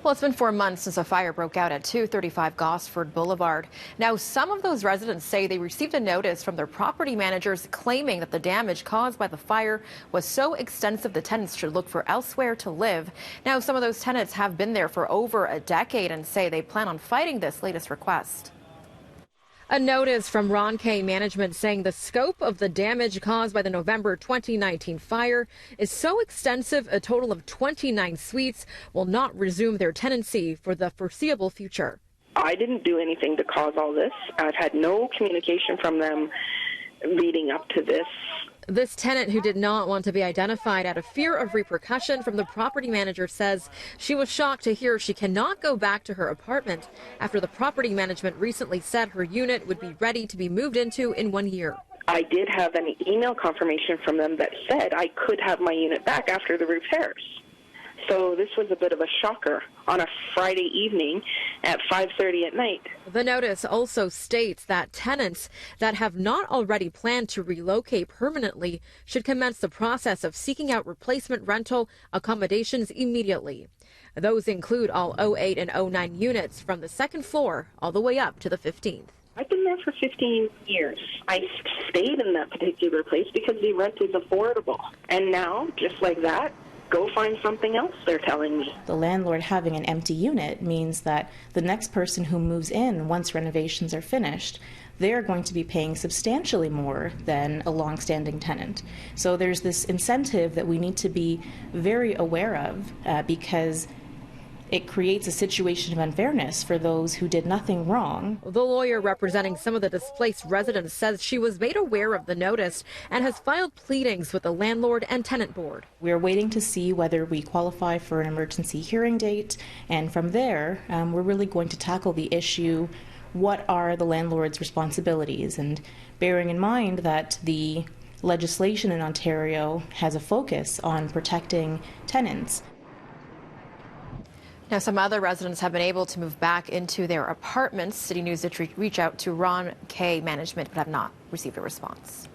Well, it's been 4 months since a fire broke out at 235 Gosford Boulevard. Now, some of those residents say they received a notice from their property managers claiming that the damage caused by the fire was so extensive the tenants should look for elsewhere to live. Now, some of those tenants have been there for over a decade and say they plan on fighting this latest request. A notice from Ron K management saying the scope of the damage caused by the November 2019 fire is so extensive a total of 29 suites will not resume their tenancy for the foreseeable future. I didn't do anything to cause all this. I've had no communication from them leading up to this. This tenant, who did not want to be identified out of fear of repercussion from the property manager, says she was shocked to hear she cannot go back to her apartment after the property management recently said her unit would be ready to be moved into in 1 year. I did have an email confirmation from them that said I could have my unit back after the repairs. So this was a bit of a shocker on a Friday evening at 5:30 at night. The notice also states that tenants that have not already planned to relocate permanently should commence the process of seeking out replacement rental accommodations immediately. Those include all 08 and 09 units from the second floor all the way up to the 15th. I've been there for 15 years. I stayed in that particular place because the rent is affordable. And now, just like that, go find something else, they're telling me. The landlord having an empty unit means that the next person who moves in once renovations are finished, they're going to be paying substantially more than a long-standing tenant. So there's this incentive that we need to be very aware of because it creates a situation of unfairness for those who did nothing wrong. The lawyer representing some of the displaced residents says she was made aware of the notice and has filed pleadings with the landlord and tenant board. We're waiting to see whether we qualify for an emergency hearing date, and from there, we're really going to tackle the issue, what are the landlord's responsibilities, and bearing in mind that the legislation in Ontario has a focus on protecting tenants. Now, some other residents have been able to move back into their apartments. City News did reach out to Ron K management but have not received a response.